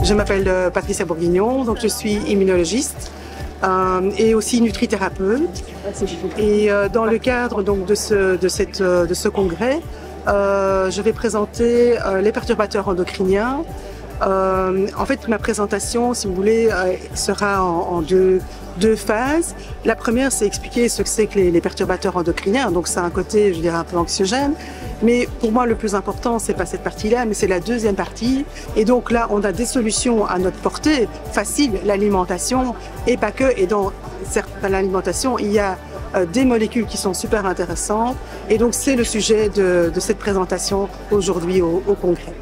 Je m'appelle Patricia Bourguignon, donc je suis immunologiste et aussi nutrithérapeute. Et dans le cadre donc, de ce congrès, je vais présenter les perturbateurs endocriniens. En fait, ma présentation, si vous voulez, sera en deux phases. La première, c'est expliquer ce que c'est que les perturbateurs endocriniens. Donc, c'est un côté, je dirais, un peu anxiogène. Mais pour moi, le plus important, c'est pas cette partie-là, mais c'est la deuxième partie. Et donc là, on a des solutions à notre portée, facile, l'alimentation, et pas que. Et dans l'alimentation, il y a des molécules qui sont super intéressantes. Et donc, c'est le sujet de cette présentation aujourd'hui au congrès.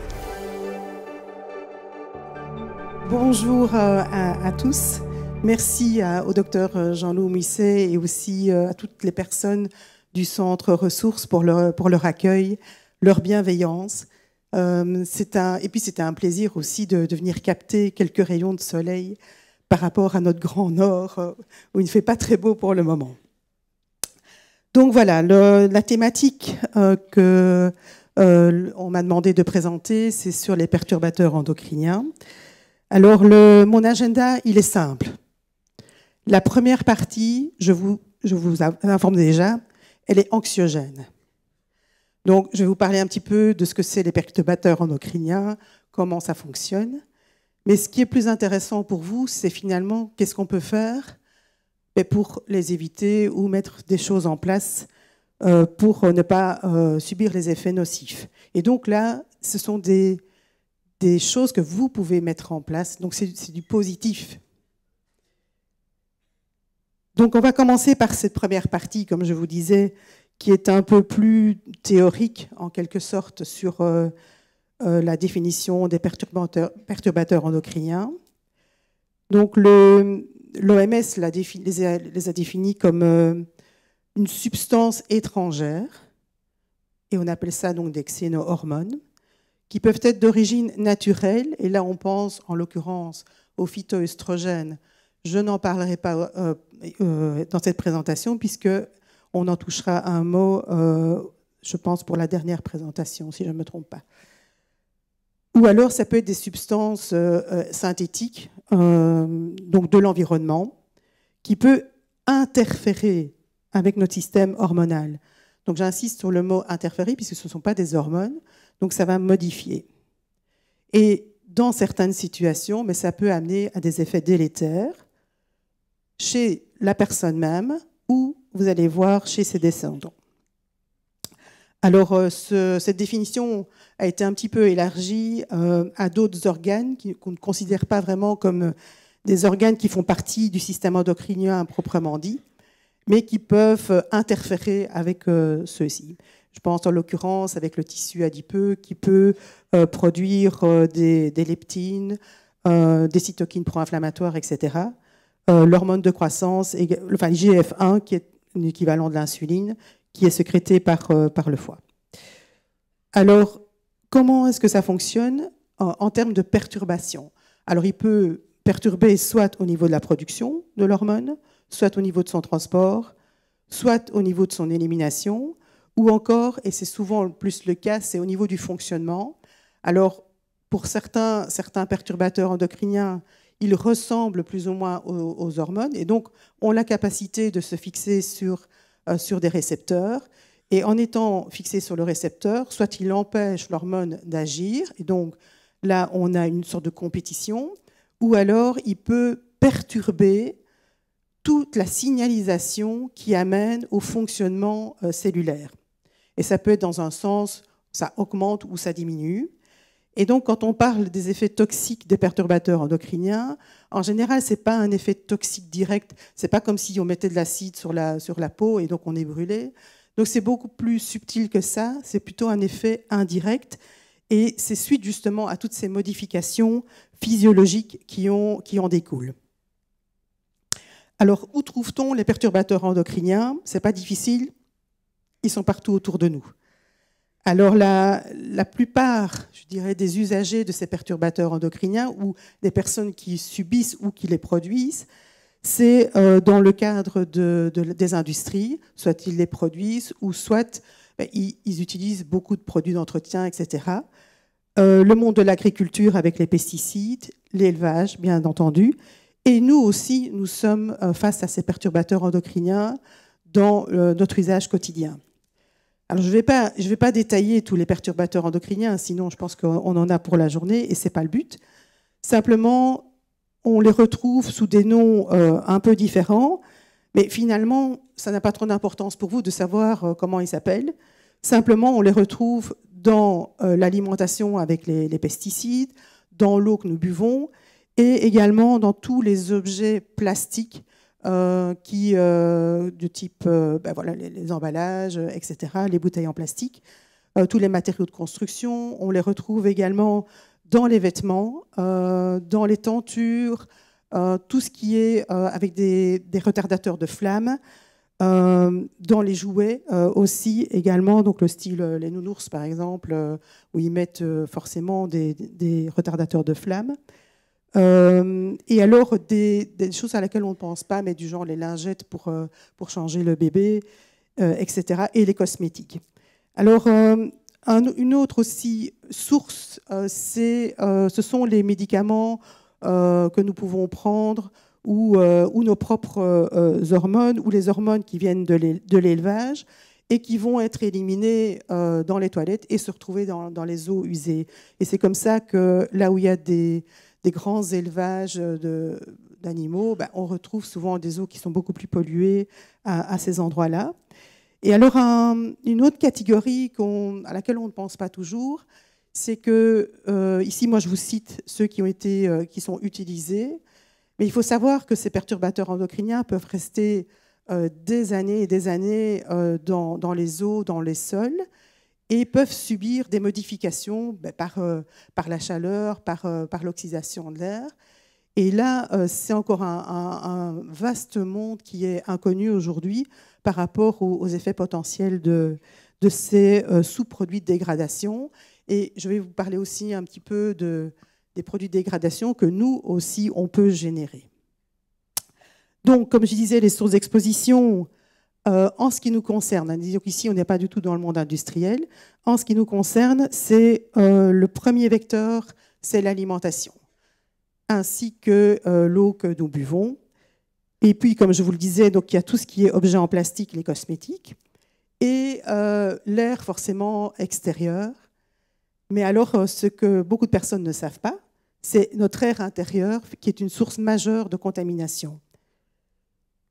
Bonjour à tous. Merci au docteur Jean-Loup Musset et aussi à toutes les personnes du Centre Ressources pour leur accueil, leur bienveillance. Et puis c'était un plaisir aussi de venir capter quelques rayons de soleil par rapport à notre grand nord où il ne fait pas très beau pour le moment. Donc voilà, la thématique qu'on m'a demandé de présenter, c'est sur les perturbateurs endocriniens. Alors mon agenda, il est simple. La première partie, je vous informe déjà, elle est anxiogène. Donc, je vais vous parler un petit peu de ce que c'est les perturbateurs endocriniens, comment ça fonctionne. Mais ce qui est plus intéressant pour vous, c'est finalement qu'est-ce qu'on peut faire pour les éviter ou mettre des choses en place pour ne pas subir les effets nocifs. Et donc là, ce sont des choses que vous pouvez mettre en place. Donc, c'est du positif. Donc, on va commencer par cette première partie, comme je vous disais, qui est un peu plus théorique, en quelque sorte, sur la définition des perturbateurs endocriniens. Donc, l'OMS les a définis comme une substance étrangère, et on appelle ça donc des xénohormones, qui peuvent être d'origine naturelle, et là, on pense, en l'occurrence, aux phytoestrogènes. Je n'en parlerai pas dans cette présentation, puisqu'on en touchera un mot, je pense, pour la dernière présentation, si je ne me trompe pas. Ou alors, ça peut être des substances synthétiques, donc de l'environnement, qui peut interférer avec notre système hormonal. Donc, j'insiste sur le mot interférer, puisque ce ne sont pas des hormones, donc ça va modifier. Et dans certaines situations, mais ça peut amener à des effets délétères, chez la personne même ou, vous allez voir, chez ses descendants. Alors, cette définition a été un petit peu élargie à d'autres organes qu'on ne considère pas vraiment comme des organes qui font partie du système endocrinien proprement dit, mais qui peuvent interférer avec ceux-ci. Je pense en l'occurrence avec le tissu adipeux qui peut produire des leptines, des cytokines pro-inflammatoires, etc., l'hormone de croissance, enfin l'IGF-1, qui est l'équivalent de l'insuline, qui est sécrétée par le foie. Alors, comment est-ce que ça fonctionne en termes de perturbation? Alors, il peut perturber soit au niveau de la production de l'hormone, soit au niveau de son transport, soit au niveau de son élimination, ou encore, et c'est souvent plus le cas, c'est au niveau du fonctionnement. Alors, pour certains perturbateurs endocriniens, ils ressemblent plus ou moins aux hormones et donc ont la capacité de se fixer sur des récepteurs. Et en étant fixés sur le récepteur, soit il empêche l'hormone d'agir, et donc là on a une sorte de compétition, ou alors il peut perturber toute la signalisation qui amène au fonctionnement cellulaire. Et ça peut être dans un sens, ça augmente ou ça diminue. Et donc, quand on parle des effets toxiques des perturbateurs endocriniens, en général, ce n'est pas un effet toxique direct. Ce n'est pas comme si on mettait de l'acide sur la peau et donc on est brûlé. Donc, c'est beaucoup plus subtil que ça. C'est plutôt un effet indirect. Et c'est suite justement à toutes ces modifications physiologiques qui en découlent. Alors, où trouve-t-on les perturbateurs endocriniens? Ce n'est pas difficile. Ils sont partout autour de nous. Alors, la plupart, je dirais, des usagers de ces perturbateurs endocriniens ou des personnes qui subissent ou qui les produisent, c'est dans le cadre des industries, soit ils les produisent ou soit ils utilisent beaucoup de produits d'entretien, etc. Le monde de l'agriculture avec les pesticides, l'élevage, bien entendu. Et nous aussi, nous sommes face à ces perturbateurs endocriniens dans notre usage quotidien. Alors, je ne vais pas détailler tous les perturbateurs endocriniens, sinon je pense qu'on en a pour la journée, et ce n'est pas le but. Simplement, on les retrouve sous des noms un peu différents, mais finalement, ça n'a pas trop d'importance pour vous de savoir comment ils s'appellent. Simplement, on les retrouve dans l'alimentation avec les pesticides, dans l'eau que nous buvons, et également dans tous les objets plastiques du type voilà, les emballages, etc., les bouteilles en plastique, tous les matériaux de construction. On les retrouve également dans les vêtements, dans les tentures, tout ce qui est avec des retardateurs de flamme, dans les jouets aussi également, donc le style les nounours par exemple, où ils mettent forcément des retardateurs de flamme. Et alors des choses à laquelle on ne pense pas, mais du genre les lingettes pour changer le bébé, etc., et les cosmétiques. Alors, une autre aussi source, ce sont les médicaments que nous pouvons prendre ou nos propres hormones, ou les hormones qui viennent de l'élevage et qui vont être éliminées dans les toilettes et se retrouver dans les eaux usées. Et c'est comme ça que là où il y a des grands élevages d'animaux, on retrouve souvent des eaux qui sont beaucoup plus polluées à ces endroits-là. Et alors, une autre catégorie à laquelle on ne pense pas toujours, c'est que, ici, moi, je vous cite ceux qui sont utilisés, mais il faut savoir que ces perturbateurs endocriniens peuvent rester des années et des années dans les eaux, dans les sols, et peuvent subir des modifications par la chaleur, par l'oxydation de l'air. Et là, c'est encore un vaste monde qui est inconnu aujourd'hui par rapport aux effets potentiels de ces sous-produits de dégradation. Et je vais vous parler aussi un petit peu des produits de dégradation que nous aussi, on peut générer. Donc, comme je disais, les sources d'exposition, en ce qui nous concerne, disons qu'ici, on n'est pas du tout dans le monde industriel. En ce qui nous concerne, c'est le premier vecteur, c'est l'alimentation, ainsi que l'eau que nous buvons. Et puis, comme je vous le disais, donc, il y a tout ce qui est objets en plastique, les cosmétiques, et l'air forcément extérieur. Mais alors, ce que beaucoup de personnes ne savent pas, c'est notre air intérieur, qui est une source majeure de contamination.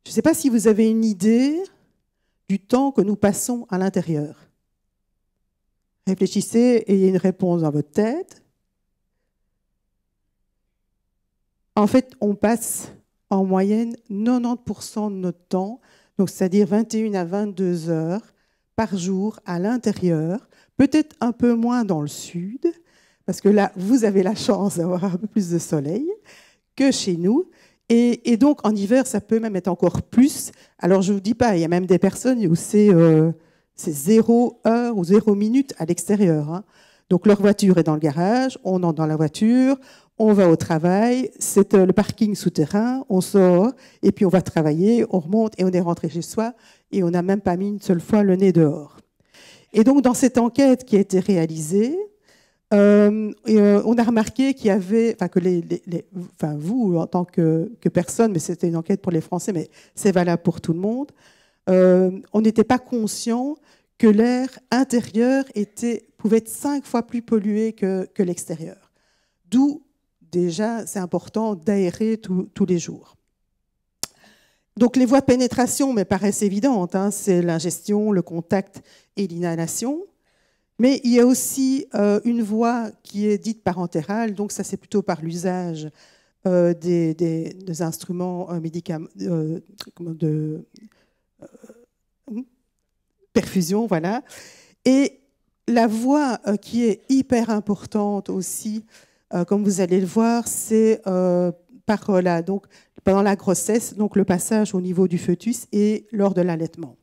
Je ne sais pas si vous avez une idée du temps que nous passons à l'intérieur. Réfléchissez, ayez une réponse dans votre tête. En fait, on passe en moyenne 90% de notre temps, donc c'est-à-dire 21 à 22 heures par jour à l'intérieur, peut-être un peu moins dans le sud, parce que là, vous avez la chance d'avoir un peu plus de soleil que chez nous. Et donc, en hiver, ça peut même être encore plus. Alors, je ne vous dis pas, il y a même des personnes où c'est 0 heure ou 0 minute à l'extérieur. Hein. Donc, leur voiture est dans le garage, on entre dans la voiture, on va au travail, c'est le parking souterrain, on sort, et puis on va travailler, on remonte et on est rentré chez soi, et on n'a même pas mis une seule fois le nez dehors. Et donc, dans cette enquête qui a été réalisée, on a remarqué qu'il y avait, vous en tant que personne, mais c'était une enquête pour les Français, mais c'est valable pour tout le monde, on n'était pas conscient que l'air intérieur pouvait être 5 fois plus pollué que l'extérieur. D'où, déjà, c'est important d'aérer tous les jours. Donc, les voies de pénétration me paraissent évidentes, hein, c'est l'ingestion, le contact et l'inhalation. Mais il y a aussi une voie qui est dite parentérale, donc ça c'est plutôt par l'usage des instruments médicaments de perfusion, voilà. Et la voie qui est hyper importante aussi, comme vous allez le voir, c'est donc pendant la grossesse, donc le passage au niveau du fœtus et lors de l'allaitement.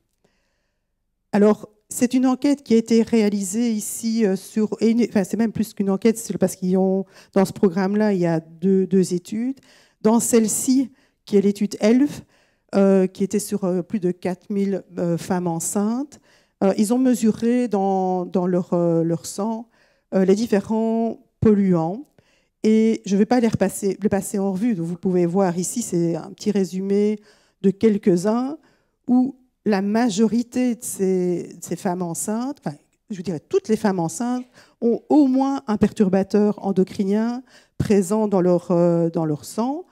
Alors, c'est une enquête qui a été réalisée ici c'est même plus qu'une enquête, c'est parce dans ce programme-là, il y a deux études. Dans celle-ci, qui est l'étude ELF, qui était sur plus de 4000 femmes enceintes, ils ont mesuré dans leur sang les différents polluants. Et je ne vais pas les passer en revue. Donc vous pouvez voir ici, c'est un petit résumé de quelques-uns où la majorité de ces femmes enceintes, enfin, je dirais toutes les femmes enceintes, ont au moins un perturbateur endocrinien présent dans leur sang.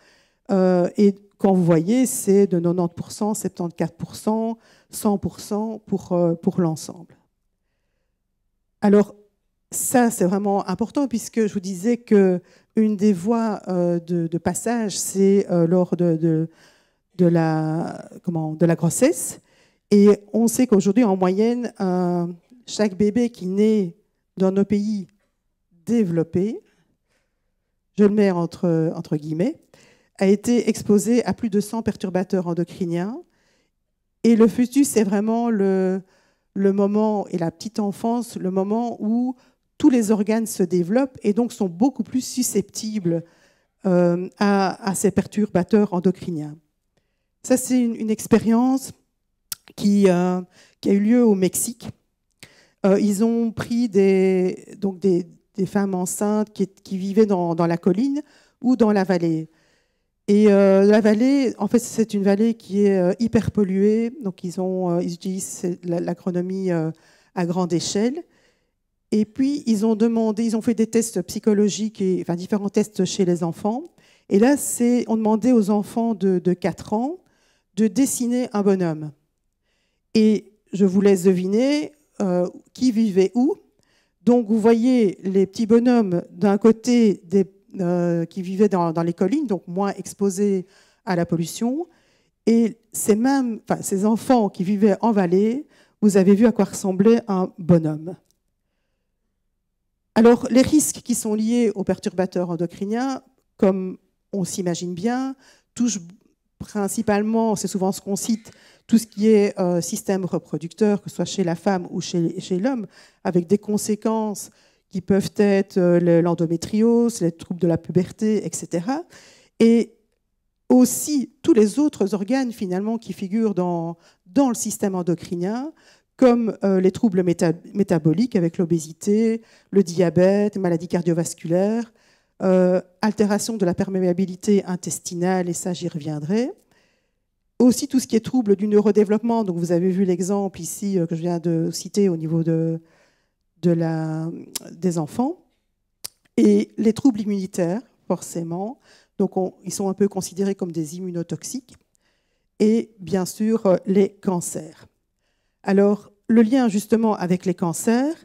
Et quand vous voyez, c'est de 90%, 74%, 100% pour l'ensemble. Alors, ça, c'est vraiment important puisque je vous disais qu'une des voies de passage, c'est lors de la grossesse. Et on sait qu'aujourd'hui, en moyenne, chaque bébé qui naît dans nos pays développés, je le mets entre guillemets, a été exposé à plus de 100 perturbateurs endocriniens. Et le fœtus, c'est vraiment le moment, et la petite enfance, le moment où tous les organes se développent et donc sont beaucoup plus susceptibles à ces perturbateurs endocriniens. Ça, c'est une expérience qui a eu lieu au Mexique. Ils ont pris des femmes enceintes qui vivaient dans la colline ou dans la vallée. Et la vallée, en fait, c'est une vallée qui est hyper polluée. Donc, ils utilisent l'agronomie à grande échelle. Et puis, ils ont fait des tests psychologiques, enfin, différents tests chez les enfants. Et là, on demandait aux enfants de 4 ans de dessiner un bonhomme. Et je vous laisse deviner qui vivait où. Donc, vous voyez les petits bonhommes d'un côté qui vivaient dans les collines, donc moins exposés à la pollution. Et ces enfants qui vivaient en vallée, vous avez vu à quoi ressemblait un bonhomme. Alors, les risques qui sont liés aux perturbateurs endocriniens, comme on s'imagine bien, touchent principalement, c'est souvent ce qu'on cite, tout ce qui est système reproducteur, que ce soit chez la femme ou chez l'homme, avec des conséquences qui peuvent être l'endométriose, les troubles de la puberté, etc. Et aussi tous les autres organes finalement qui figurent dans le système endocrinien, comme les troubles métaboliques avec l'obésité, le diabète, les maladies cardiovasculaires, altération de la perméabilité intestinale, et ça j'y reviendrai. Aussi tout ce qui est troubles du neurodéveloppement, donc vous avez vu l'exemple ici que je viens de citer au niveau des enfants, et les troubles immunitaires, forcément, donc ils sont un peu considérés comme des immunotoxiques, et bien sûr les cancers. Alors, le lien justement avec les cancers,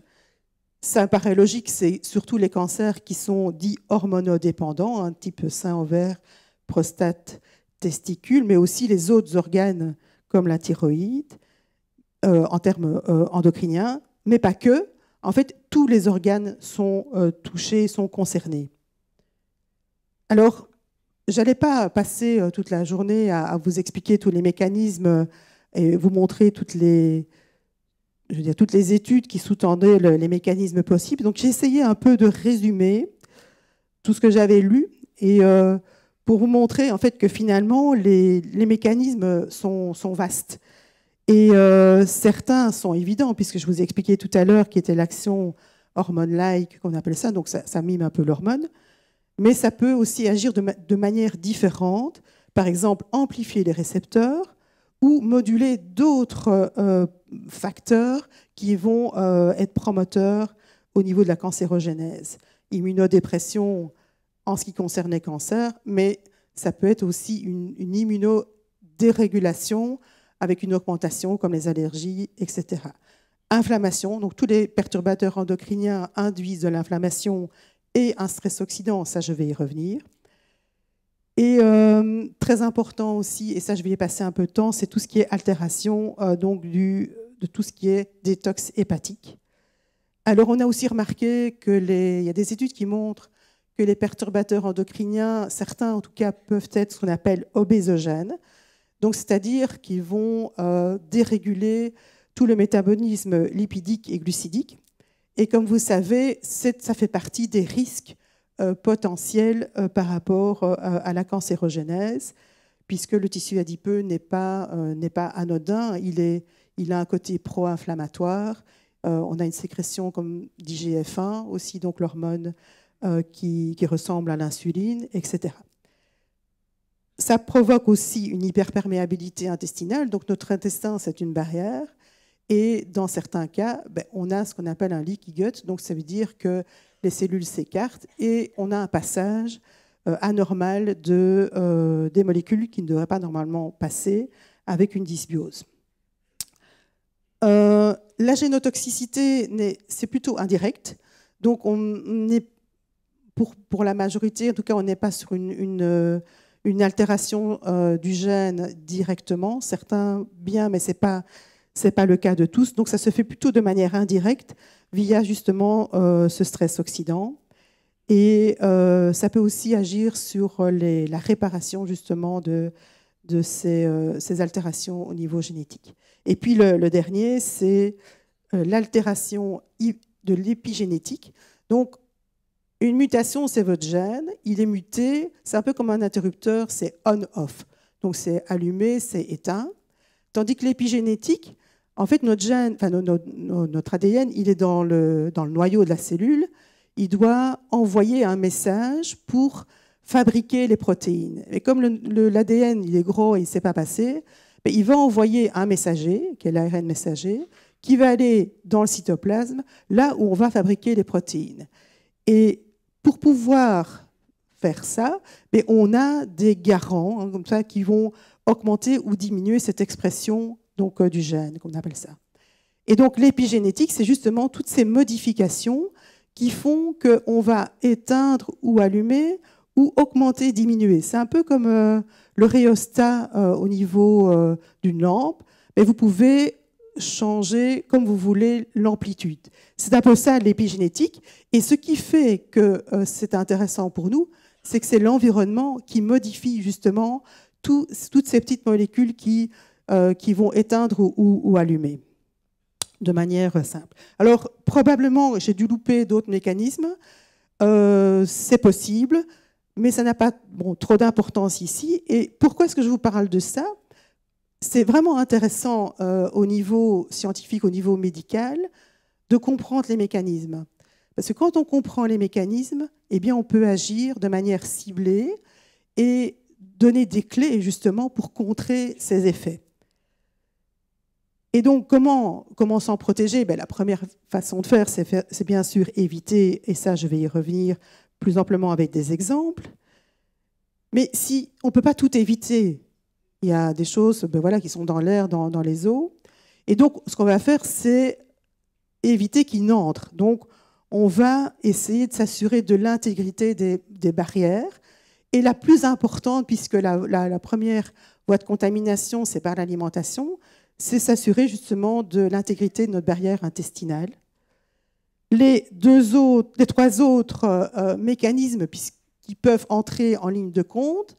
ça paraît logique, c'est surtout les cancers qui sont dits hormonodépendants, type sein, ovaire, prostate, testicules, mais aussi les autres organes comme la thyroïde, en termes endocriniens, mais pas que. En fait, tous les organes sont touchés, sont concernés. Alors, je n'allais pas passer toute la journée à vous expliquer tous les mécanismes et vous montrer toutes les études qui sous-tendaient les mécanismes possibles. Donc, j'ai essayé un peu de résumer tout ce que j'avais lu et pour vous montrer en fait que finalement, les mécanismes sont vastes. Et certains sont évidents, puisque je vous ai expliqué tout à l'heure qui était l'action hormone-like, qu'on appelle ça, donc ça mime un peu l'hormone. Mais ça peut aussi agir de manière différente, par exemple amplifier les récepteurs ou moduler d'autres facteurs qui vont être promoteurs au niveau de la cancérogénèse. Immunodépression en ce qui concerne les cancers, mais ça peut être aussi une immunodérégulation avec une augmentation comme les allergies, etc. Inflammation, donc tous les perturbateurs endocriniens induisent de l'inflammation et un stress oxydant, ça je vais y revenir. Et très important aussi, et ça je vais y passer un peu de temps, c'est tout ce qui est altération de tout ce qui est détox hépatique. Alors on a aussi remarqué qu'il y a des études qui montrent que les perturbateurs endocriniens, certains en tout cas, peuvent être ce qu'on appelle obésogènes, donc c'est-à-dire qu'ils vont déréguler tout le métabolisme lipidique et glucidique. Et comme vous savez, ça fait partie des risques potentiels par rapport à la cancérogénèse, puisque le tissu adipeux n'est pas anodin, il a un côté pro-inflammatoire. On a une sécrétion comme d'IGF-1 aussi, donc l'hormone qui ressemblent à l'insuline, etc. Ça provoque aussi une hyperperméabilité intestinale. Donc notre intestin, c'est une barrière. Et dans certains cas, on a ce qu'on appelle un leaky gut. Donc ça veut dire que les cellules s'écartent et on a un passage anormal des molécules qui ne devraient pas normalement passer avec une dysbiose. La génotoxicité, c'est plutôt indirect. Donc on est, pour la majorité, en tout cas, on n'est pas sur une altération du gène directement. Certains bien, mais ce n'est pas le cas de tous. Donc ça se fait plutôt de manière indirecte via justement ce stress oxydant. Et ça peut aussi agir sur la réparation justement de ces altérations au niveau génétique. Et puis le dernier, c'est l'altération de l'épigénétique. Donc une mutation, c'est votre gène, il est muté, c'est un peu comme un interrupteur, c'est on-off. Donc c'est allumé, c'est éteint. Tandis que l'épigénétique, en fait, notre gène, enfin, notre ADN, il est dans le noyau de la cellule. Il doit envoyer un message pour fabriquer les protéines. Et comme l'ADN, il est gros et il ne s'est pas passé, il va envoyer un messager, qui est l'ARN messager, qui va aller dans le cytoplasme, là où on va fabriquer les protéines. Et pour pouvoir faire ça, on a des garants comme ça, qui vont augmenter ou diminuer cette expression donc, du gène, qu'on appelle ça. Et donc l'épigénétique, c'est justement toutes ces modifications qui font qu'on va éteindre ou allumer ou augmenter, diminuer. C'est un peu comme le rhéostat au niveau d'une lampe, mais vous pouvez changer comme vous voulez l'amplitude. C'est un peu ça l'épigénétique. Et ce qui fait que c'est intéressant pour nous, c'est que c'est l'environnement qui modifie justement toutes ces petites molécules qui vont éteindre ou allumer de manière simple. Alors, probablement, j'ai dû louper d'autres mécanismes. C'est possible, mais ça n'a pas trop d'importance ici. Et pourquoi est-ce que je vous parle de ça ? C'est vraiment intéressant au niveau scientifique, au niveau médical, de comprendre les mécanismes. Parce que quand on comprend les mécanismes, eh bien, on peut agir de manière ciblée et donner des clés justement pour contrer ces effets. Et donc, comment s'en protéger ? La première façon de faire, c'est bien sûr éviter, et ça, je vais y revenir plus amplement avec des exemples. Mais si on ne peut pas tout éviter, il y a des choses qui sont dans l'air, dans les eaux. Et donc, ce qu'on va faire, c'est éviter qu'ils n'entrent. Donc, on va essayer de s'assurer de l'intégrité des barrières. Et la plus importante, puisque la première voie de contamination, c'est par l'alimentation, c'est s'assurer justement de l'intégrité de notre barrière intestinale. Les trois autres mécanismes qui peuvent entrer en ligne de compte,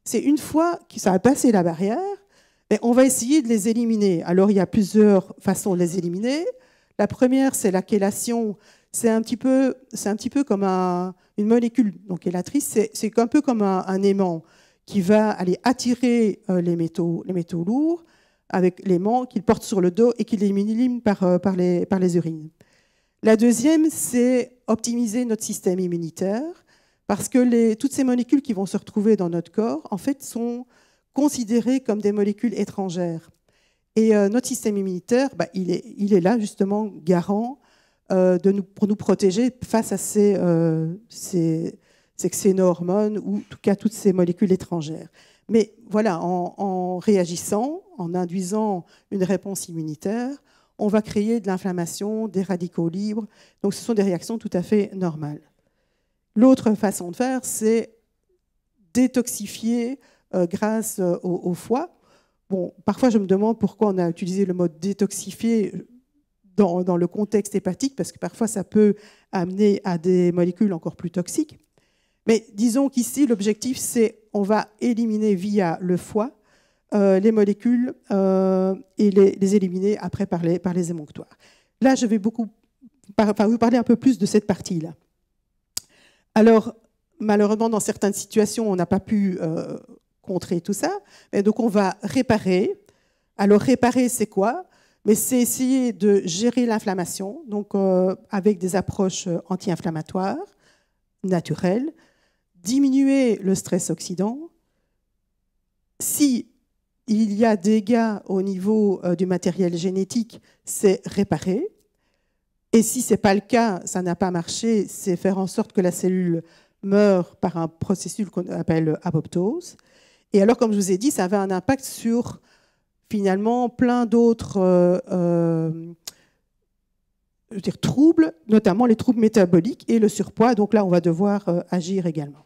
c'est une fois que ça a passé la barrière, on va essayer de les éliminer. Alors, il y a plusieurs façons de les éliminer. La première, c'est la chélation. C'est un petit peu comme une molécule donc chélatrice. C'est un peu comme un aimant qui va aller attirer les métaux lourds avec l'aimant qu'il porte sur le dos et qu'il élimine par les urines. La deuxième, c'est optimiser notre système immunitaire parce que toutes ces molécules qui vont se retrouver dans notre corps, en fait, sont considérées comme des molécules étrangères. Et notre système immunitaire, il est là, justement, garant pour nous protéger face à ces xéno-hormones ou en tout cas toutes ces molécules étrangères. Mais voilà, en réagissant, en induisant une réponse immunitaire, on va créer de l'inflammation, des radicaux libres. Donc ce sont des réactions tout à fait normales. L'autre façon de faire, c'est détoxifier grâce au foie. Bon, parfois je me demande pourquoi on a utilisé le mot détoxifier dans le contexte hépatique, parce que parfois ça peut amener à des molécules encore plus toxiques. Mais disons qu'ici, l'objectif, c'est on va éliminer via le foie les molécules et les éliminer après par les émonctoires. Là, je vais vous parler un peu plus de cette partie-là. Alors, malheureusement, dans certaines situations, on n'a pas pu contrer tout ça. Et donc, on va réparer. Alors, réparer, c'est quoi ? Mais c'est essayer de gérer l'inflammation, donc avec des approches anti-inflammatoires, naturel, diminuer le stress oxydant. Si il y a des dégâts au niveau du matériel génétique, c'est réparer. Et si ce n'est pas le cas, ça n'a pas marché, c'est faire en sorte que la cellule meure par un processus qu'on appelle apoptose. Et alors, comme je vous ai dit, ça avait un impact sur, finalement, plein d'autres troubles, notamment les troubles métaboliques et le surpoids. Donc là, on va devoir agir également.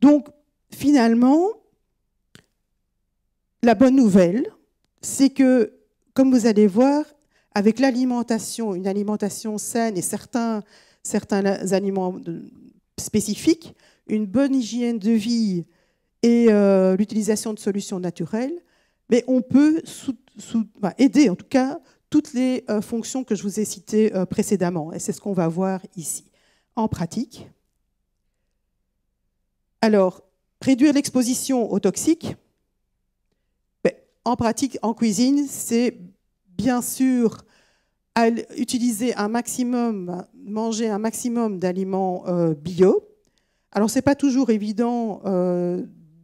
Donc, finalement, la bonne nouvelle, c'est que, comme vous allez voir, avec l'alimentation, une alimentation saine et certains aliments spécifiques, une bonne hygiène de vie et l'utilisation de solutions naturelles, mais on peut aider en tout cas toutes les fonctions que je vous ai citées précédemment. Et c'est ce qu'on va voir ici. En pratique, alors, réduire l'exposition aux toxiques, en pratique, en cuisine, c'est bien sûr utiliser un maximum, manger un maximum d'aliments bio. Alors, ce n'est pas toujours évident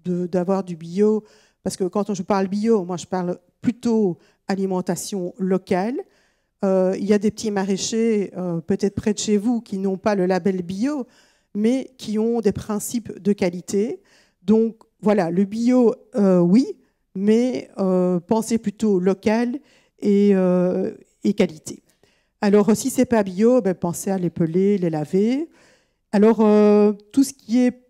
d'avoir du bio, parce que quand je parle bio, moi, je parle plutôt alimentation locale. Il y a des petits maraîchers, peut-être près de chez vous, qui n'ont pas le label bio, mais qui ont des principes de qualité. Donc, voilà, le bio, oui, mais pensez plutôt local et qualité. Alors, si ce n'est pas bio, pensez à les peler, les laver. Alors, tout ce qui est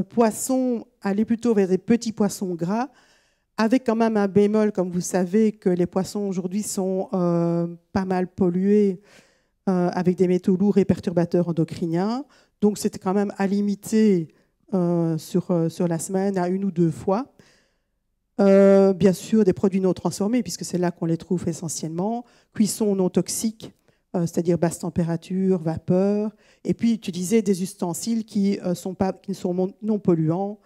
poisson, allez plutôt vers des petits poissons gras, avec quand même un bémol, comme vous savez, que les poissons aujourd'hui sont pas mal pollués avec des métaux lourds et perturbateurs endocriniens. Donc, c'est quand même à limiter sur la semaine à 1 ou 2 fois. Bien sûr, des produits non transformés, puisque c'est là qu'on les trouve essentiellement. Cuisson non toxique, c'est-à-dire basse température, vapeur. Et puis, utiliser des ustensiles qui sont non polluants,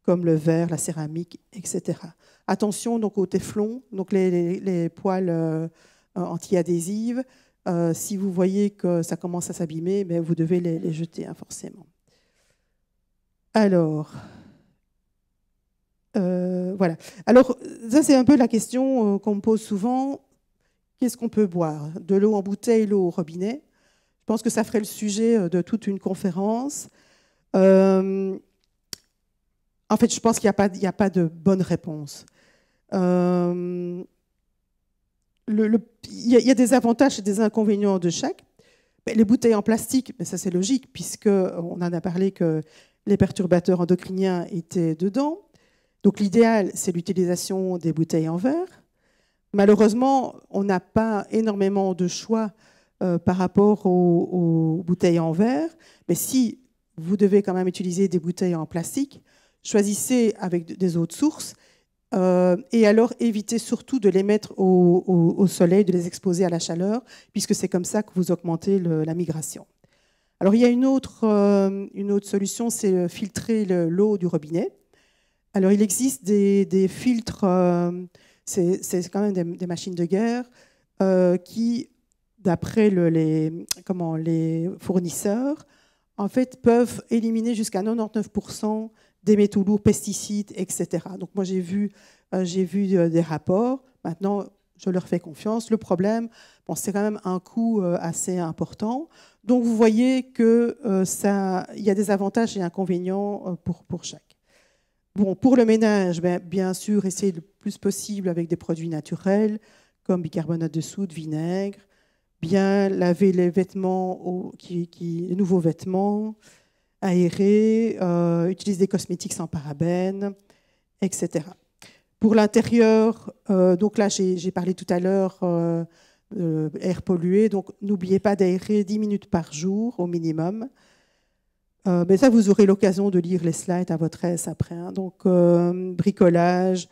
comme le verre, la céramique, etc. Attention donc au téflon, donc les poêles anti-adhésives. Si vous voyez que ça commence à s'abîmer, vous devez les jeter, forcément. Alors, voilà. Alors, ça, c'est un peu la question qu'on me pose souvent. Qu'est-ce qu'on peut boire? De l'eau en bouteille, l'eau au robinet? Je pense que ça ferait le sujet de toute une conférence. En fait, je pense qu'il n'y a pas de bonne réponse. Il y a des avantages et des inconvénients de chaque. Les bouteilles en plastique, mais ça c'est logique, puisqu'on en a parlé que les perturbateurs endocriniens étaient dedans. Donc l'idéal, c'est l'utilisation des bouteilles en verre. Malheureusement, on n'a pas énormément de choix par rapport aux bouteilles en verre. Mais si vous devez quand même utiliser des bouteilles en plastique, choisissez avec des eaux de source et alors évitez surtout de les mettre au soleil, de les exposer à la chaleur, puisque c'est comme ça que vous augmentez la migration. Alors il y a une autre solution, c'est filtrer l'eau du robinet. Alors il existe des filtres, c'est quand même des machines de guerre qui, d'après les fournisseurs, en fait, peuvent éliminer jusqu'à 99% des métaux lourds, pesticides, etc. Donc moi, j'ai vu des rapports. Maintenant, je leur fais confiance. Le problème, c'est quand même un coût assez important. Donc vous voyez qu'il y a des avantages et inconvénients pour chaque. Bon, pour le ménage, bien sûr, essayez le plus possible avec des produits naturels, comme bicarbonate de soude, vinaigre. Bien laver les vêtements, les nouveaux vêtements, aérer, utiliser des cosmétiques sans parabènes, etc. Pour l'intérieur, donc là, j'ai parlé tout à l'heure air pollué, donc n'oubliez pas d'aérer 10 minutes par jour au minimum. Mais ça, vous aurez l'occasion de lire les slides à votre aise après. Donc, bricolage.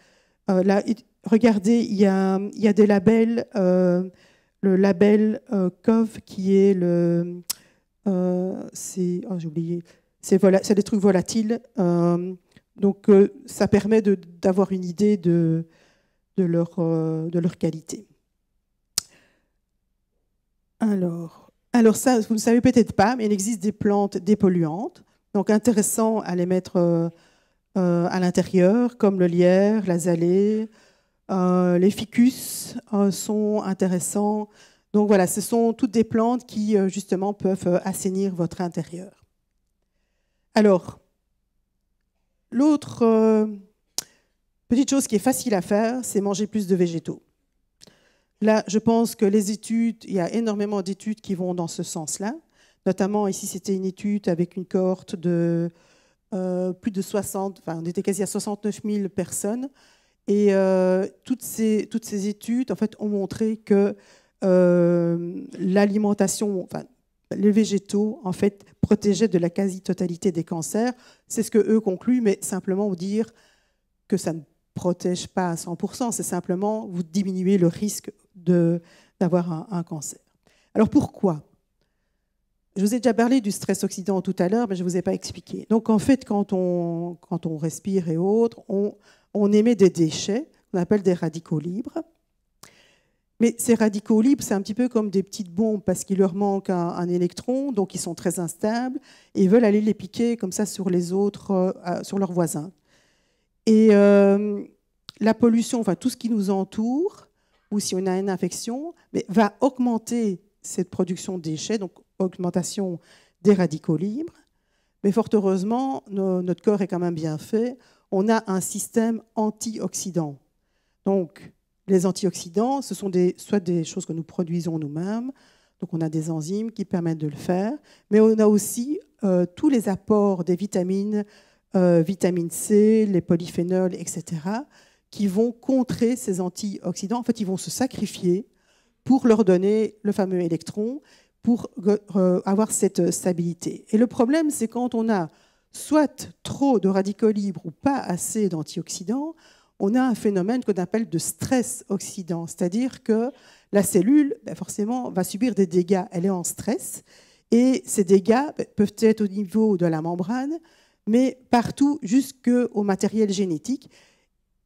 Là, regardez, il y a des labels. Le label COV qui est j'ai oublié. C'est des trucs volatiles. Donc, ça permet d'avoir une idée de leur qualité. Alors ça, vous ne savez peut-être pas, mais il existe des plantes dépolluantes. Donc intéressant à les mettre à l'intérieur, comme le lierre, l'azalée, les ficus sont intéressants. Donc voilà, ce sont toutes des plantes qui justement peuvent assainir votre intérieur. Alors, l'autre petite chose qui est facile à faire, c'est manger plus de végétaux. Là, je pense que les études, il y a énormément d'études qui vont dans ce sens-là. Notamment, ici, c'était une étude avec une cohorte de plus de 60, enfin, on était quasi à 69 000 personnes. Et toutes ces études, en fait, ont montré que l'alimentation, enfin, les végétaux, en fait, protégeaient de la quasi-totalité des cancers. C'est ce qu'eux concluent, mais simplement vous dire que ça ne protège pas à 100%, c'est simplement vous diminuez le risque d'avoir un cancer. Alors pourquoi ? Je vous ai déjà parlé du stress oxydant tout à l'heure, mais je ne vous ai pas expliqué. Donc en fait, quand on respire et autres, on émet des déchets qu'on appelle des radicaux libres. Mais ces radicaux libres, c'est un petit peu comme des petites bombes parce qu'il leur manque un électron, donc ils sont très instables, et ils veulent aller les piquer comme ça sur les autres, sur leurs voisins. Et la pollution, enfin tout ce qui nous entoure, ou si on a une infection, va augmenter cette production de déchets, donc augmentation des radicaux libres. Mais fort heureusement, notre corps est quand même bien fait. On a un système antioxydant. Donc, les antioxydants, ce sont soit des choses que nous produisons nous-mêmes, donc on a des enzymes qui permettent de le faire, mais on a aussi tous les apports des vitamine C, les polyphénols, etc., qui vont contrer ces antioxydants. En fait, ils vont se sacrifier pour leur donner le fameux électron, pour avoir cette stabilité. Et le problème, c'est quand on a soit trop de radicaux libres ou pas assez d'antioxydants, on a un phénomène qu'on appelle de stress oxydant, c'est-à-dire que la cellule, forcément, va subir des dégâts. Elle est en stress, et ces dégâts peuvent être au niveau de la membrane, mais partout jusqu'au matériel génétique.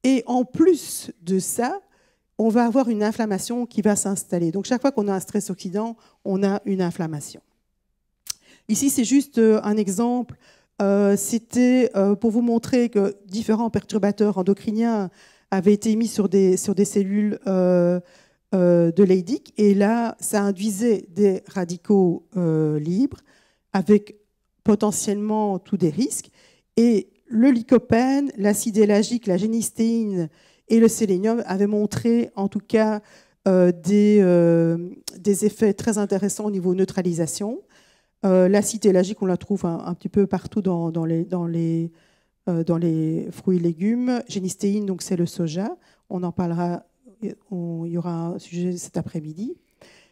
Et en plus de ça, on va avoir une inflammation qui va s'installer. Donc chaque fois qu'on a un stress oxydant, on a une inflammation. Ici, c'est juste un exemple. C'était pour vous montrer que différents perturbateurs endocriniens avaient été mis sur des cellules de Leydig. Et là, ça induisait des radicaux libres avec potentiellement tous des risques. Et le lycopène, l'acide élagique, la génistéine et le sélénium avaient montré en tout cas des effets très intéressants au niveau neutralisation. L'acide élagique, on la trouve un petit peu partout dans les fruits et légumes. Génistéine, donc c'est le soja. On en parlera, il y aura un sujet cet après-midi.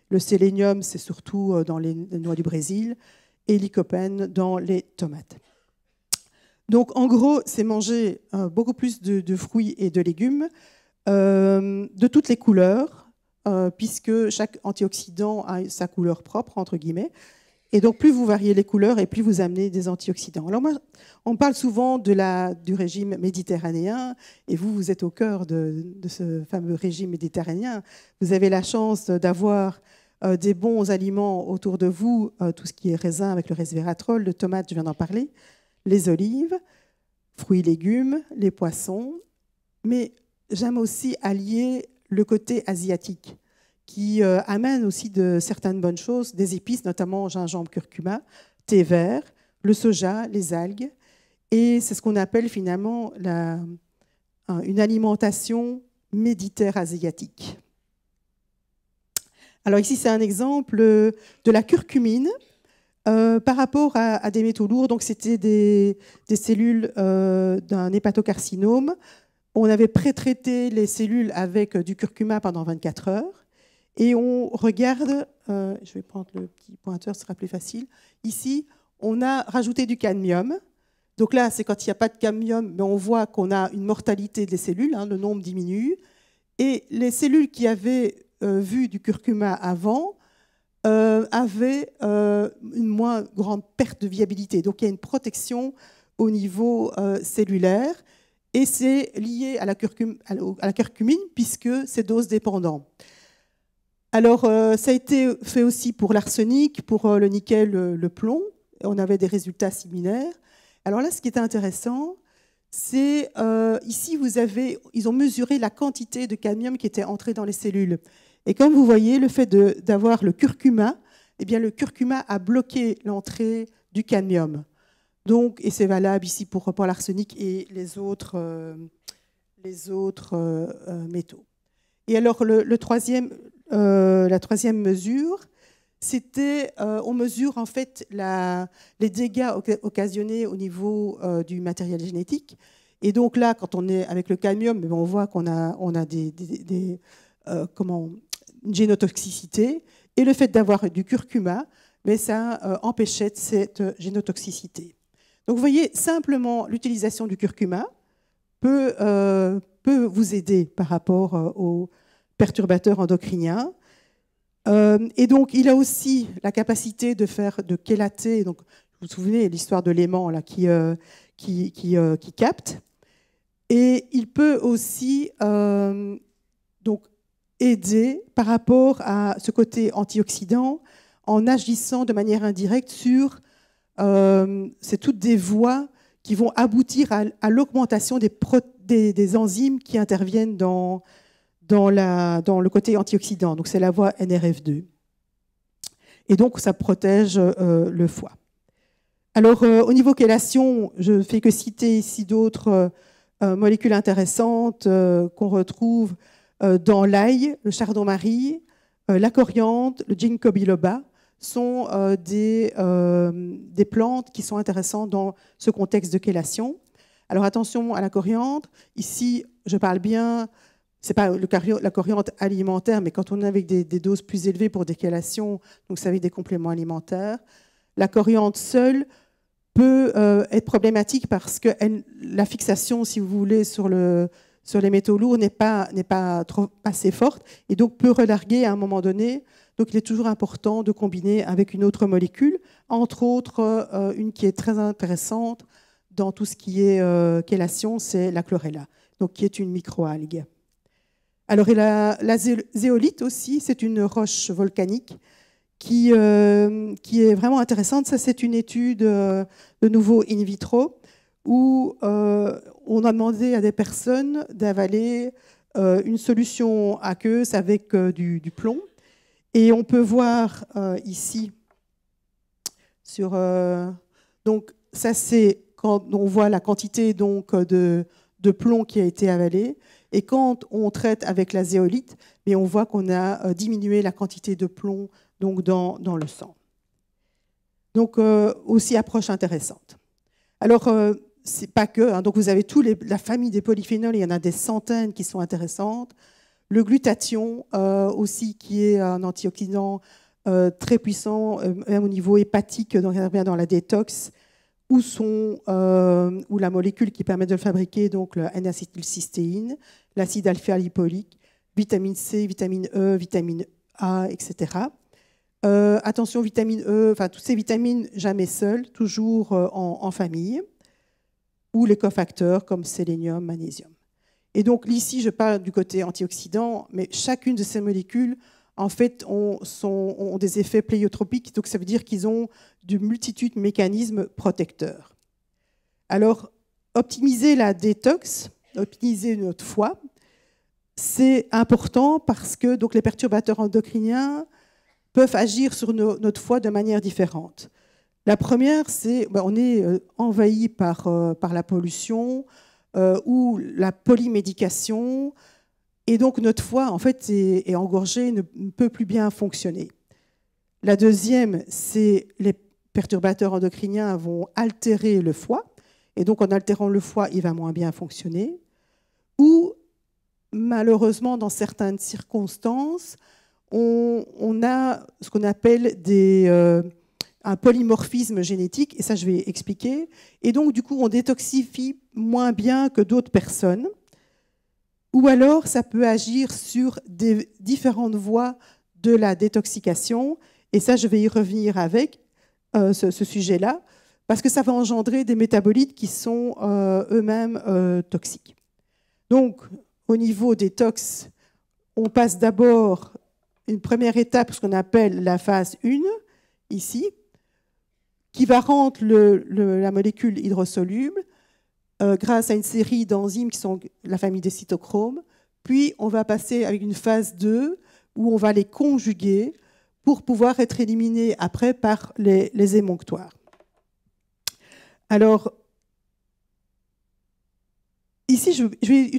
Le sélénium, c'est surtout dans les noix du Brésil. Et lycopène dans les tomates. Donc, en gros, c'est manger beaucoup plus de fruits et de légumes de toutes les couleurs, puisque chaque antioxydant a sa couleur propre, entre guillemets. Et donc, plus vous variez les couleurs et plus vous amenez des antioxydants. Alors, moi, on parle souvent du régime méditerranéen, et vous êtes au cœur de ce fameux régime méditerranéen. Vous avez la chance d'avoir des bons aliments autour de vous, tout ce qui est raisin avec le resveratrol, le tomate, je viens d'en parler, les olives, fruits et légumes, les poissons. Mais j'aime aussi allier le côté asiatique qui amène aussi de certaines bonnes choses, des épices, notamment gingembre, curcuma, thé vert, le soja, les algues. Et c'est ce qu'on appelle finalement une alimentation méditerranéenne-asiatique. Alors ici, c'est un exemple de la curcumine. Par rapport à des métaux lourds, donc c'était des cellules d'un hépatocarcinome. On avait pré-traité les cellules avec du curcuma pendant 24 heures et on regarde, je vais prendre le petit pointeur, ce sera plus facile. Ici, on a rajouté du cadmium. Donc là, c'est quand il n'y a pas de cadmium, mais on voit qu'on a une mortalité des cellules, le nombre diminue. Et les cellules qui avaient vu du curcuma avant, avait une moins grande perte de viabilité. Donc il y a une protection au niveau cellulaire et c'est lié à la curcumine puisque c'est dose dépendant. Alors ça a été fait aussi pour l'arsenic, pour le nickel, le plomb. on avait des résultats similaires. Alors là, ce qui est intéressant, c'est ici, ils ont mesuré la quantité de cadmium qui était entrée dans les cellules. Et comme vous voyez, le fait d'avoir le curcuma, eh bien, le curcuma a bloqué l'entrée du cadmium. Donc, et c'est valable ici pour l'arsenic et les autres métaux. Et alors, la troisième mesure, c'était, on mesure en fait les dégâts occasionnés au niveau du matériel génétique. Et donc là, quand on est avec le cadmium, on voit qu'on a une génotoxicité. Et le fait d'avoir du curcuma, mais ça empêchait cette génotoxicité. Donc vous voyez, simplement l'utilisation du curcuma peut vous aider par rapport aux perturbateurs endocriniens. Et donc, il a aussi la capacité de chélater. Donc, vous vous souvenez de l'histoire de l'aimant là, qui capte. Et il peut aussi donc, aider par rapport à ce côté antioxydant en agissant de manière indirecte sur c'est toutes des voies qui vont aboutir à l'augmentation des enzymes qui interviennent dans le côté antioxydant. Donc, c'est la voie NRF2. Et donc, ça protège le foie. Alors, au niveau chélation, je ne fais que citer ici d'autres molécules intéressantes qu'on retrouve dans l'ail, le chardon-marie, la coriandre, le ginkgo biloba, sont des plantes qui sont intéressantes dans ce contexte de chélation. Alors, attention à la coriandre. Ici, je parle bien... Ce n'est pas la coriandre alimentaire, mais quand on est avec des doses plus élevées pour des chélations, donc ça avec des compléments alimentaires, la coriandre seule peut être problématique parce que la fixation, si vous voulez, sur les métaux lourds n'est pas assez forte et donc peut relarguer à un moment donné. Donc il est toujours important de combiner avec une autre molécule, entre autres une qui est très intéressante dans tout ce qui est chélation, c'est la chlorella, donc qui est une microalgue. Alors, la zéolite aussi, c'est une roche volcanique qui est vraiment intéressante. Ça, c'est une étude de nouveau in vitro où on a demandé à des personnes d'avaler une solution aqueuse avec du plomb. Et on peut voir ici, donc ça, c'est quand on voit la quantité donc, de plomb qui a été avalée. Et quand on traite avec la zéolite, mais on voit qu'on a diminué la quantité de plomb donc dans le sang. Donc, aussi approche intéressante. Alors, c'est pas que. Hein, donc, vous avez la famille des polyphénols, il y en a des centaines qui sont intéressantes. Le glutathion aussi, qui est un antioxydant très puissant, même au niveau hépatique, donc dans la détox, ou la molécule qui permet de le fabriquer, donc le N-acétylcystéine, l'acide alpha-lipoïque, vitamine C, vitamine E, vitamine A, etc. Attention, vitamine E, enfin toutes ces vitamines jamais seules, toujours en famille, ou les cofacteurs comme sélénium, magnésium. Et donc ici, je parle du côté antioxydant, mais chacune de ces molécules, en fait, ont des effets pléiotropiques, donc ça veut dire qu'ils ont de multitudes de mécanismes protecteurs. Alors, optimiser la détox, optimiser notre foie, c'est important parce que donc, les perturbateurs endocriniens peuvent agir sur notre foie de manière différente. La première, c'est on est envahi par la pollution ou la polymédication, et donc notre foie, en fait, est engorgé, ne peut plus bien fonctionner. La deuxième, c'est les perturbateurs endocriniens vont altérer le foie, et donc en altérant le foie, il va moins bien fonctionner. Ou, malheureusement, dans certaines circonstances, on a ce qu'on appelle un polymorphisme génétique, et ça je vais expliquer. Et donc, du coup, on détoxifie moins bien que d'autres personnes. Ou alors, ça peut agir sur des différentes voies de la détoxication. Et ça, je vais y revenir avec ce sujet-là, parce que ça va engendrer des métabolites qui sont eux-mêmes toxiques. Donc, au niveau détox, on passe d'abord une première étape, ce qu'on appelle la phase 1, ici, qui va rendre la molécule hydrosoluble grâce à une série d'enzymes qui sont la famille des cytochromes. Puis, on va passer avec une phase 2 où on va les conjuguer pour pouvoir être éliminés après par les émonctoires. Alors, ici, je vais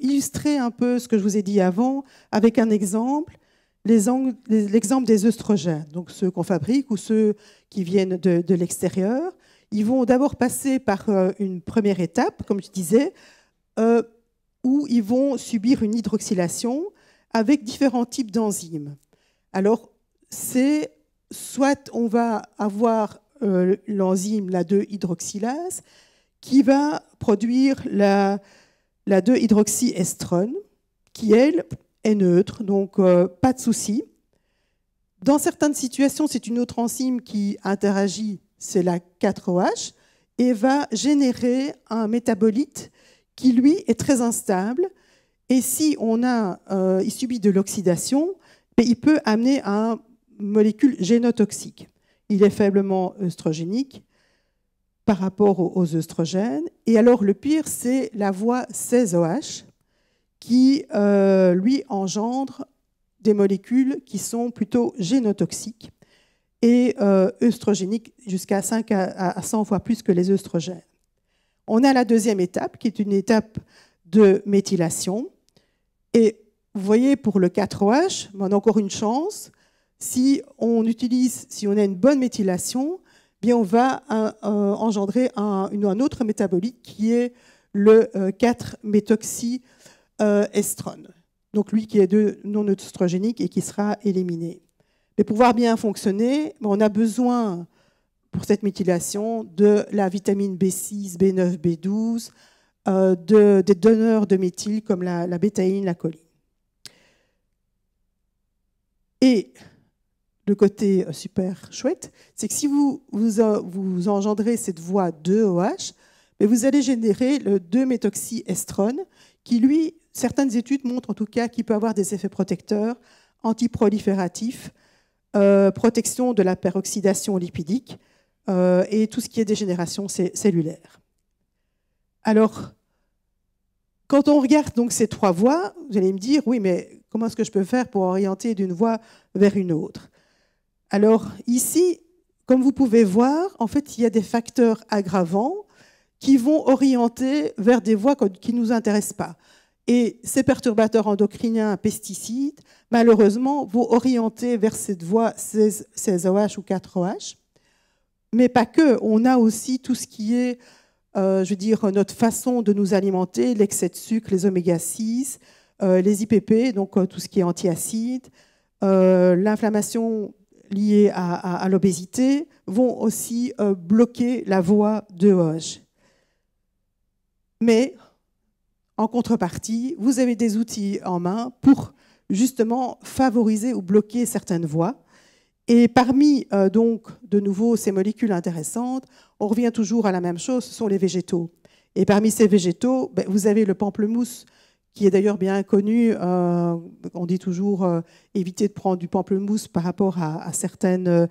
illustrer un peu ce que je vous ai dit avant avec un exemple, l'exemple des œstrogènes, donc ceux qu'on fabrique ou ceux qui viennent de l'extérieur. Ils vont d'abord passer par une première étape, comme je disais, où ils vont subir une hydroxylation avec différents types d'enzymes. Alors, c'est soit on va avoir l'enzyme, la 2-hydroxylase, qui va produire la 2-hydroxyestrone, qui, elle, est neutre, donc pas de souci. Dans certaines situations, c'est une autre enzyme qui interagit, c'est la 4OH, et va générer un métabolite qui, lui, est très instable. Et si il subit de l'oxydation, il peut amener à une molécule génotoxique. Il est faiblement œstrogénique par rapport aux œstrogènes. Et alors, le pire, c'est la voie 16OH qui, lui, engendre des molécules qui sont plutôt génotoxiques et œstrogéniques jusqu'à 5 à 100 fois plus que les œstrogènes. On a la deuxième étape, qui est une étape de méthylation. Et vous voyez, pour le 4OH, on a encore une chance. Si on a une bonne méthylation, bien on va engendrer un autre métabolite qui est le 4-méthoxyestrone. Donc lui qui est non œstrogénique et qui sera éliminé. Mais pour pouvoir bien fonctionner, on a besoin pour cette méthylation de la vitamine B6, B9, B12, des donneurs de méthyle comme la bétaïne, la choline. Et le côté super chouette, c'est que si vous engendrez cette voie 2OH, vous allez générer le 2-méthoxyestrone qui, lui, certaines études montrent en tout cas qu'il peut avoir des effets protecteurs, antiprolifératifs, protection de la peroxydation lipidique et tout ce qui est dégénération cellulaire. Alors, quand on regarde donc ces trois voies, vous allez me dire, oui, mais comment est-ce que je peux faire pour orienter d'une voie vers une autre? Alors ici, comme vous pouvez voir, en fait, il y a des facteurs aggravants qui vont orienter vers des voies qui ne nous intéressent pas. Et ces perturbateurs endocriniens, pesticides, malheureusement, vont orienter vers cette voie 16OH ou 4OH. Mais pas que, on a aussi tout ce qui est, je veux dire, notre façon de nous alimenter, l'excès de sucre, les oméga-6, les IPP, donc tout ce qui est antiacides, l'inflammation liées à l'obésité vont aussi bloquer la voie 2OH. Mais en contrepartie, vous avez des outils en main pour justement favoriser ou bloquer certaines voies. Et parmi donc de nouveau ces molécules intéressantes, on revient toujours à la même chose, ce sont les végétaux. Et parmi ces végétaux, vous avez le pamplemousse, qui est d'ailleurs bien connu. On dit toujours éviter de prendre du pamplemousse par rapport à certains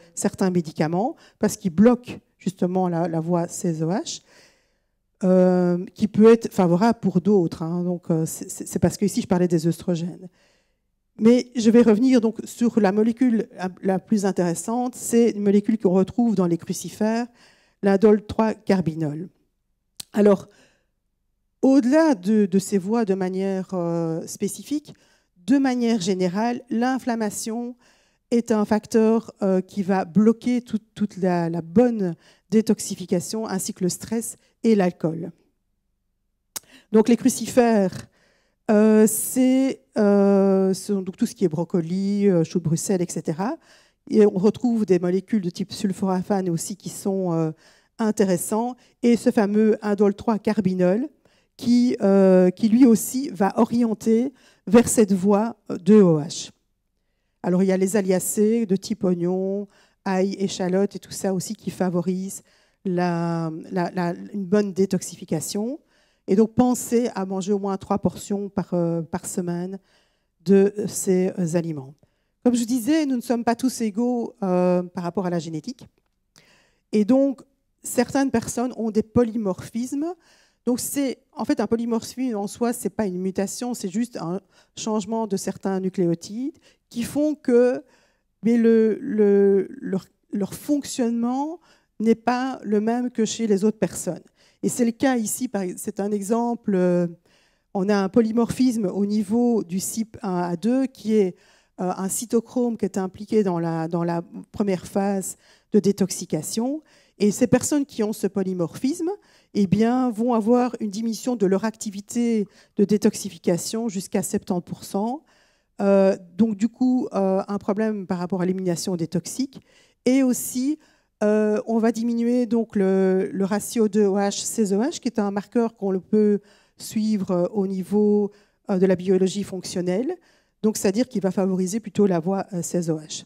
médicaments, parce qu'il bloque justement la voie 16OH, qui peut être favorable pour d'autres. Hein. Donc, c'est parce que ici, je parlais des œstrogènes. Mais je vais revenir donc sur la molécule la plus intéressante. C'est une molécule qu'on retrouve dans les crucifères, l'indole 3-carbinol. Alors, au-delà de ces voies de manière spécifique, de manière générale, l'inflammation est un facteur qui va bloquer toute la bonne détoxification, ainsi que le stress et l'alcool. Donc les crucifères, c'est donc tout ce qui est brocoli, chou de Bruxelles, etc. Et on retrouve des molécules de type sulforaphane aussi qui sont intéressants. Et ce fameux indole 3-carbinol, qui lui aussi va orienter vers cette voie 2OH. Alors il y a les aliacées de type oignon, ail, échalote et tout ça aussi qui favorisent une bonne détoxification. Et donc pensez à manger au moins 3 portions par semaine de ces aliments. Comme je disais, nous ne sommes pas tous égaux par rapport à la génétique. Et donc, certaines personnes ont des polymorphismes. Donc, en fait, un polymorphisme en soi, ce n'est pas une mutation, c'est juste un changement de certains nucléotides qui font que mais leur fonctionnement n'est pas le même que chez les autres personnes. Et c'est le cas ici, c'est un exemple, on a un polymorphisme au niveau du CYP1A2 qui est un cytochrome qui est impliqué dans la première phase de détoxication. Et ces personnes qui ont ce polymorphisme eh bien, vont avoir une diminution de leur activité de détoxification jusqu'à 70%. Donc, du coup, un problème par rapport à l'élimination des toxiques. Et aussi, on va diminuer donc, le ratio de OH-CSOH, qui est un marqueur qu'on peut suivre au niveau de la biologie fonctionnelle. Donc, c'est-à-dire qu'il va favoriser plutôt la voie CSOH.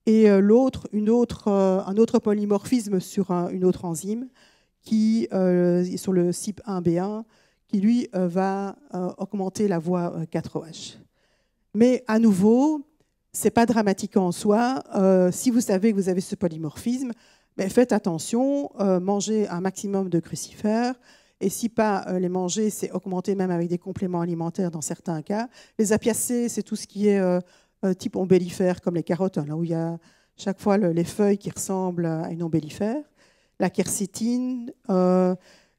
Et un autre polymorphisme sur une autre enzyme qui est sur le CYP1B1, qui lui va augmenter la voie 4OH. Mais à nouveau, ce n'est pas dramatique en soi. Si vous savez que vous avez ce polymorphisme, mais faites attention, mangez un maximum de crucifères. Et si pas les manger, c'est augmenter même avec des compléments alimentaires dans certains cas. Les apiacés, c'est tout ce qui est type ombellifère, comme les carottes, là où il y a chaque fois les feuilles qui ressemblent à une ombellifère. La quercétine, tout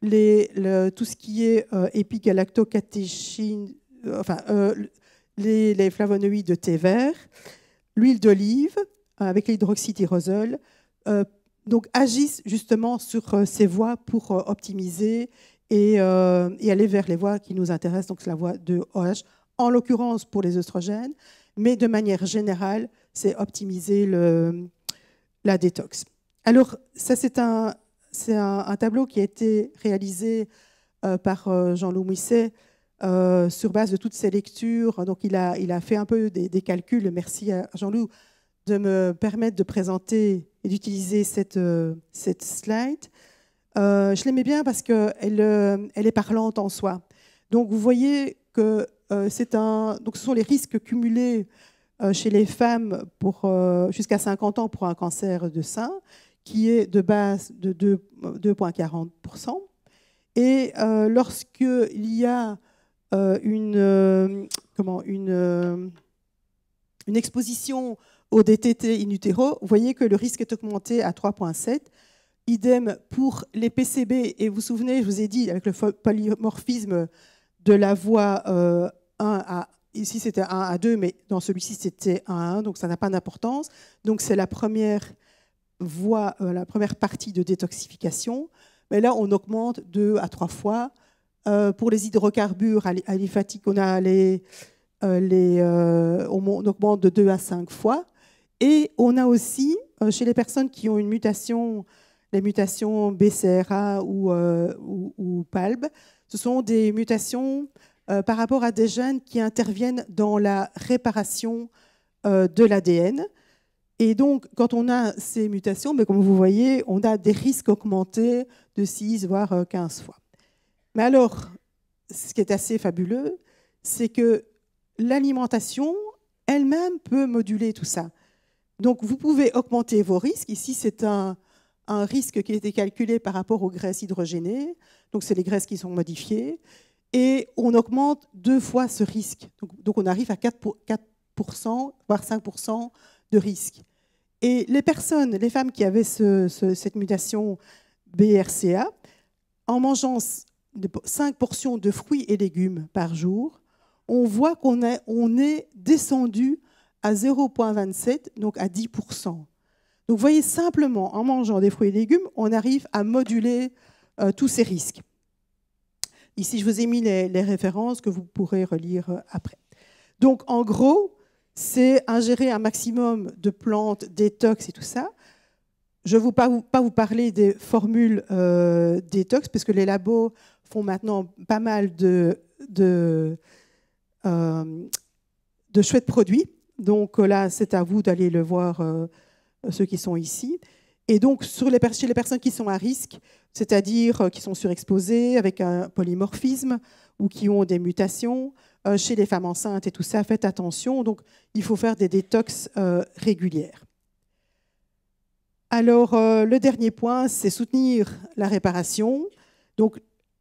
ce qui est épigalactocatéchine, les flavonoïdes de thé vert, l'huile d'olive avec l'hydroxytyrosol, donc agissent justement sur ces voies pour optimiser et aller vers les voies qui nous intéressent, donc c'est la voie de OH, en l'occurrence pour les œstrogènes, mais de manière générale, c'est optimiser la détox. Alors, ça, c'est un tableau qui a été réalisé par Jean-Loup Mouisset sur base de toutes ces lectures. Donc, il a fait un peu des calculs. Merci à Jean-Loup de me permettre de présenter et d'utiliser cette slide. Je l'aimais bien parce qu'elle est parlante en soi. Donc, vous voyez que donc, ce sont les risques cumulés chez les femmes jusqu'à 50 ans pour un cancer de sein, qui est de base de 2,40%. Et lorsqu'il y a une exposition au DTT in utero, vous voyez que le risque est augmenté à 3,7. Idem pour les PCB. Et vous vous souvenez, je vous ai dit, avec le polymorphisme de la voie 1 à... Ici, c'était 1 à 2, mais dans celui-ci, c'était 1 à 1, donc ça n'a pas d'importance. Donc, c'est la première voie, la première partie de détoxification. Mais là, on augmente 2 à 3 fois. Pour les hydrocarbures aliphatiques, on augmente de 2 à 5 fois. Et on a aussi, chez les personnes qui ont une mutation, les mutations BCRA ou PALB, ce sont des mutations par rapport à des gènes qui interviennent dans la réparation de l'ADN. Et donc, quand on a ces mutations, mais comme vous voyez, on a des risques augmentés de 6 voire 15 fois. Mais alors, ce qui est assez fabuleux, c'est que l'alimentation elle-même peut moduler tout ça. Donc, vous pouvez augmenter vos risques. Ici, c'est un risque qui a été calculé par rapport aux graisses hydrogénées. Donc, c'est les graisses qui sont modifiées. Et on augmente 2 fois ce risque. Donc on arrive à 4%, voire 5% de risque. Et les femmes qui avaient cette mutation BRCA, en mangeant 5 portions de fruits et légumes par jour, on voit qu'on est descendu à 0,27, donc à 10%. Donc vous voyez, simplement, en mangeant des fruits et légumes, on arrive à moduler tous ces risques. Ici, je vous ai mis les références que vous pourrez relire après. Donc, en gros, c'est ingérer un maximum de plantes, détox et tout ça. Je ne vais pas vous parler des formules détox, parce que les labos font maintenant pas mal de chouettes produits. Donc là, c'est à vous d'aller le voir, ceux qui sont ici. Et donc, chez les personnes qui sont à risque, c'est-à-dire qui sont surexposées avec un polymorphisme ou qui ont des mutations, chez les femmes enceintes et tout ça, faites attention. Donc, il faut faire des détox régulières. Alors, le dernier point, c'est soutenir la réparation. Donc,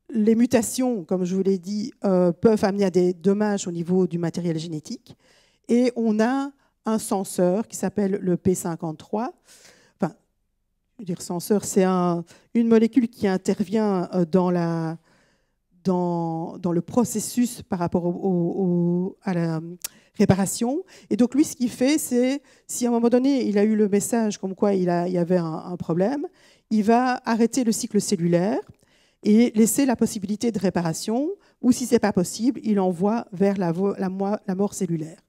les mutations, comme je vous l'ai dit, peuvent amener à des dommages au niveau du matériel génétique. Et on a un senseur qui s'appelle le P53. Enfin, je veux dire senseur, c'est une molécule qui intervient dans le processus par rapport à la réparation. Et donc, lui, ce qu'il fait, c'est, si à un moment donné, il a eu le message comme quoi il y avait un problème, il va arrêter le cycle cellulaire et laisser la possibilité de réparation, ou si ce n'est pas possible, il envoie vers la mort cellulaire.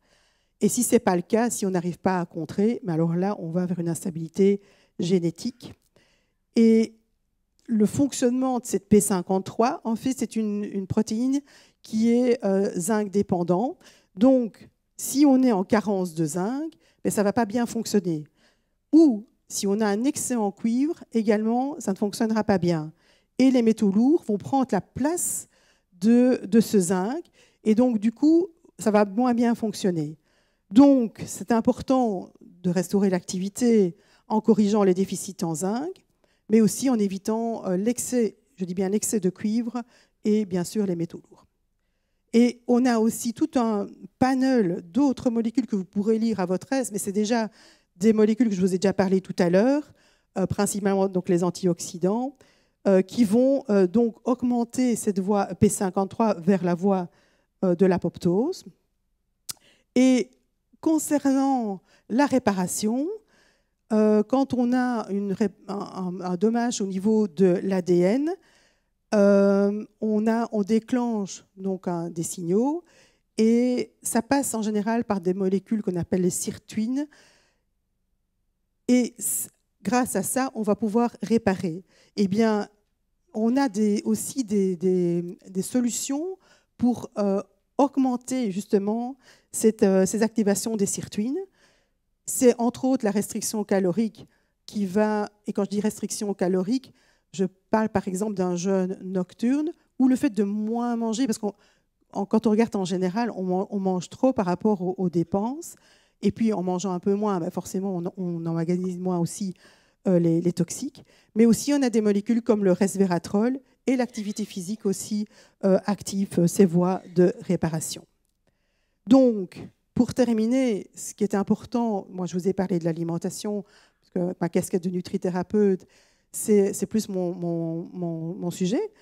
Et si ce n'est pas le cas, si on n'arrive pas à contrer, mais alors là, on va vers une instabilité génétique. Et le fonctionnement de cette P53, en fait, c'est une protéine qui est zinc dépendant. Donc, si on est en carence de zinc, ben, ça ne va pas bien fonctionner. Ou, si on a un excès en cuivre, également, ça ne fonctionnera pas bien. Et les métaux lourds vont prendre la place de ce zinc. Et donc, du coup, ça va moins bien fonctionner. Donc, c'est important de restaurer l'activité en corrigeant les déficits en zinc, mais aussi en évitant l'excès, je dis bien l'excès de cuivre et bien sûr les métaux lourds. Et on a aussi tout un panel d'autres molécules que vous pourrez lire à votre aise, mais c'est déjà des molécules que je vous ai déjà parlé tout à l'heure, principalement donc les antioxydants, qui vont donc augmenter cette voie P53 vers la voie de l'apoptose. Et concernant la réparation, quand on a un dommage au niveau de l'ADN, on déclenche donc des signaux et ça passe en général par des molécules qu'on appelle les sirtuines. Et grâce à ça, on va pouvoir réparer. Eh bien, on a aussi des solutions pour augmenter justement ces activations des sirtuines. C'est entre autres la restriction calorique qui va, et quand je dis restriction calorique, je parle par exemple d'un jeûne nocturne ou le fait de moins manger, parce que quand on regarde en général, on mange trop par rapport aux dépenses, et puis en mangeant un peu moins, ben forcément on emmagasine moins aussi les toxiques, mais aussi on a des molécules comme le resveratrol et l'activité physique aussi active ces voies de réparation. Donc, pour terminer, ce qui est important, moi je vous ai parlé de l'alimentation, parce que ma casquette de nutrithérapeute, c'est plus mon sujet,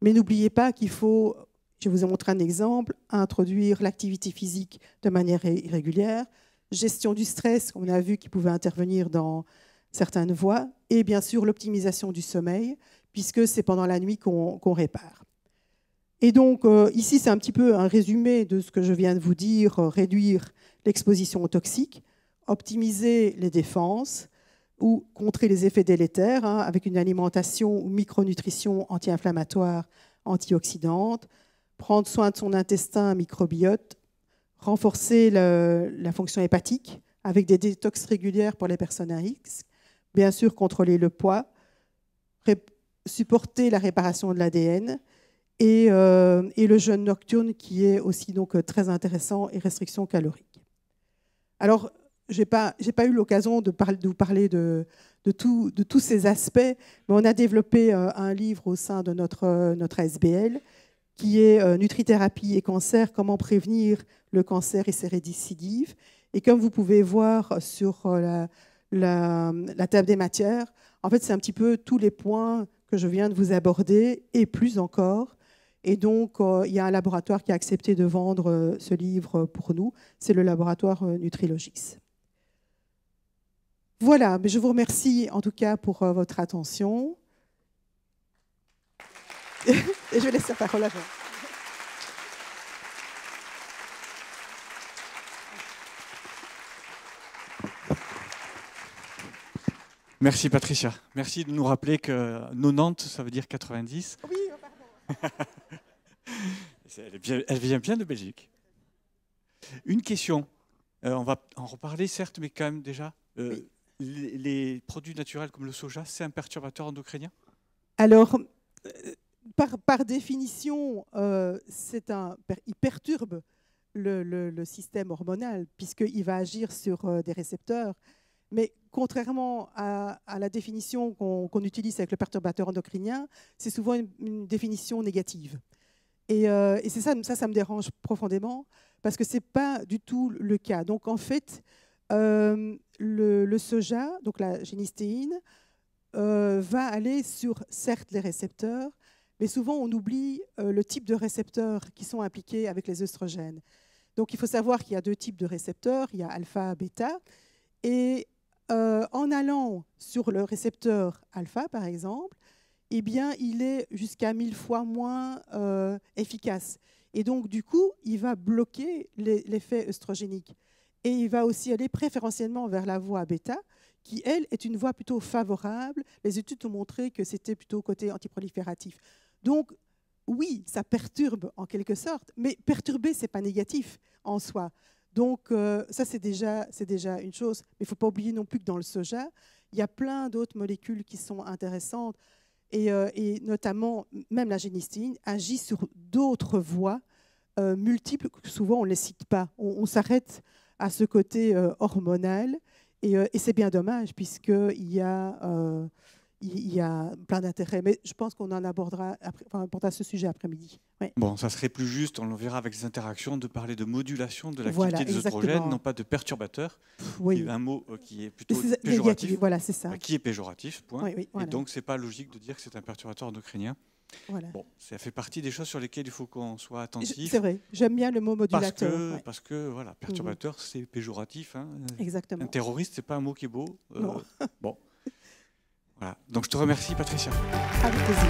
mais n'oubliez pas qu'il faut, je vous ai montré un exemple, introduire l'activité physique de manière régulière, gestion du stress, on a vu qu'il pouvait intervenir dans certaines voies, et bien sûr l'optimisation du sommeil, puisque c'est pendant la nuit qu'on répare. Et donc, ici, c'est un petit peu un résumé de ce que je viens de vous dire, réduire l'exposition aux toxiques, optimiser les défenses ou contrer les effets délétères avec une alimentation ou micronutrition anti-inflammatoire, antioxydante, prendre soin de son intestin microbiote, renforcer la fonction hépatique avec des détox régulières pour les personnes à risque, bien sûr contrôler le poids, supporter la réparation de l'ADN, et le jeûne nocturne qui est aussi donc très intéressant et restriction calorique. Alors, je n'ai pas eu l'occasion de vous parler de tous ces aspects, mais on a développé un livre au sein de notre ASBL qui est Nutrithérapie et cancer, comment prévenir le cancer et ses récidives. Et comme vous pouvez voir sur la table des matières, en fait, c'est un petit peu tous les points que je viens de vous aborder et plus encore. Et donc, il y a un laboratoire qui a accepté de vendre ce livre pour nous. C'est le laboratoire Nutrilogix. Voilà, mais je vous remercie en tout cas pour votre attention. Et je laisse la parole à vous. Merci Patricia. Merci de nous rappeler que 90, ça veut dire 90. Oui, pardon. Elle vient bien de Belgique. Une question. On va en reparler, certes, mais quand même déjà. Oui. Les produits naturels comme le soja, c'est un perturbateur endocrinien? Alors, par définition, il perturbe le système hormonal puisqu'il va agir sur des récepteurs. Mais contrairement à la définition qu'on utilise avec le perturbateur endocrinien, c'est souvent une définition négative. Et c'est ça me dérange profondément, parce que ce n'est pas du tout le cas. Donc, en fait, le soja, donc la génistéine, va aller sur, certes, les récepteurs, mais souvent, on oublie le type de récepteurs qui sont impliqués avec les œstrogènes. Donc, il faut savoir qu'il y a 2 types de récepteurs. Il y a alpha, bêta. Et en allant sur le récepteur alpha, par exemple, eh bien, il est jusqu'à 1000 fois moins efficace. Et donc, du coup, il va bloquer l'effet œstrogénique. Et il va aussi aller préférentiellement vers la voie bêta, qui, elle, est une voie plutôt favorable. Les études ont montré que c'était plutôt côté antiprolifératif. Donc, oui, ça perturbe en quelque sorte, mais perturber, ce n'est pas négatif en soi. Donc, ça, c'est déjà une chose. Mais il ne faut pas oublier non plus que dans le soja, il y a plein d'autres molécules qui sont intéressantes. Et notamment, même la génistéine agit sur d'autres voies multiples. Souvent, on ne les cite pas. On s'arrête à ce côté hormonal. Et c'est bien dommage, puisqu'il y a plein d'intérêts. Mais je pense qu'on en abordera ce sujet après-midi. Ouais. Bon, ça serait plus juste, on le verra avec les interactions, de parler de modulation de l'activité des œstrogènes, non pas de perturbateur. Oui. Un mot qui est plutôt péjoratif. Voilà, c'est ça. Qui est péjoratif, point. Oui, voilà. Et donc, ce n'est pas logique de dire que c'est un perturbateur endocrinien. Voilà. Bon, ça fait partie des choses sur lesquelles il faut qu'on soit attentif. C'est vrai, j'aime bien le mot modulateur. Parce que voilà, perturbateur, c'est péjoratif. Hein. Exactement. Un terroriste, ce n'est pas un mot qui est beau. Non. Bon. Voilà. Donc je te remercie, Patricia. Avec plaisir.